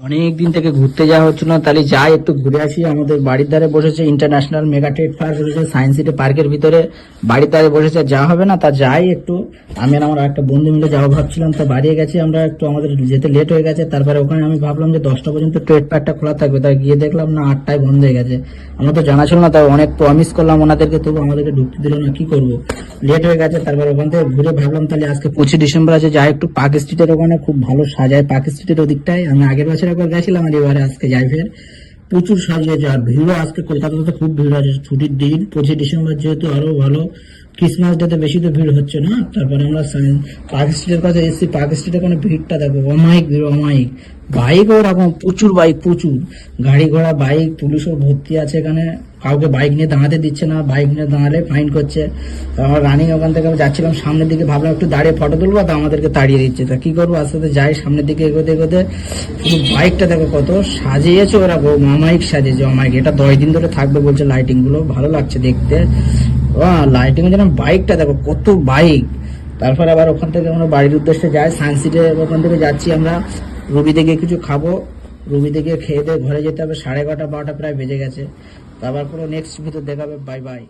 অনেক দিন থেকে ঘুরতে যাওয়া হচ্ছে না, তাহলে যাই একটু ঘুরে আসি। আমাদের বাড়ির ধারে বসেছে ইন্টারন্যাশনাল মেগা ট্রেড ফায়ার, বসেছে সায়েন্স সিটি পার্কের ভিতরে, বাড়ির ধারে বসেছে, যাওয়া হবে না তা যাই একটু। আমি আর আমার একটা বন্ধু মিলে যাওয়া ভাবছিলাম, তো বাড়িয়ে গেছি আমরা একটু, আমাদের যেতে লেট হয়ে গেছে। তারপরে ওখানে আমি ভাবলাম যে 10টা পর্যন্ত ট্রেড পার্কটা খোলা থাকবে, তাই গিয়ে দেখলাম না 8টায় বন্ধ হয়ে গেছে। আমার তো জানা ছিল না, তাই অনেক প্রমিস করলাম ওনাদেরকে, তবু আমাদেরকে ঢুকতে দিল না, কি করবো, লেট হয়ে গেছে। তারপর ওখান থেকে ঘুরে ভাবলাম তাহলে আজকে 25 ডিসেম্বর আছে, যাই একটু পার্ক স্ট্রিটের ওখানে, খুব ভালো সাজায় পার্ক স্ট্রিটের ওদিকটায়। আমি আগের বছর একবার গেছিলাম আর এবারে আজকে যাই ফের। প্রচুর সাজিয়েছে আর ভিড়ও আজকে কলকাতাতে তো খুব ভিড় আছে, ছুটির দিন 25 ডিসেম্বর যেহেতু আরো ভালো। ক্রিসমাস ডেতে বেশি তো ভিড় হচ্ছে না। তারপরে আমরা পার্ক স্ট্রিটের কাছে এসেছি, পার্ক স্ট্রিটের কোনো ভিড়টা দেখো, অমায়িক ভিড়, অমায়িক। বাইকও ওরকম প্রচুর, বাইক প্রচুর, গাড়ি ঘোড়া বাইক, পুলিশও ভর্তি আছে এখানে। কাউকে বাইক নিয়ে দাঁড়াতে দিচ্ছে না, বাইক নিয়ে দাঁড়ালে ফাইন করছে। তো আমরা রানিং ওখান থেকে যাচ্ছিলাম সামনের দিকে, ভাবলাম একটু দাঁড়িয়ে ফটো তুলবো, তো আমাদেরকে তাড়িয়ে দিচ্ছে। তা কি করবো, আস্তে আস্তে যাই সামনের দিকে এগোতে এগোতে। শুধু বাইকটা দেখো কত সাজিয়েছে ওরা, অমায়িক সাজিয়েছে, অমায়িক। এটা 10 দিন ধরে থাকবে বলছে, লাইটিং গুলো ভালো লাগছে দেখতে। লাইটিং এর জন্য বাইকটা দেখো কত বাইক। তারপর আবার ওখান থেকে আমরা বাড়ির উদ্দেশ্যে যাই, সায়েন্স সিটি ওখান থেকে যাচ্ছি আমরা। রুবিতে গিয়ে কিছু খাবো, রুবিতে গিয়ে খেয়ে দিয়ে ঘরে যেতে হবে। 11:30 12টা প্রায় বেজে গেছে। তো আবার কোনো নেক্সট ভিডিও দেখাবে, বাই বাই।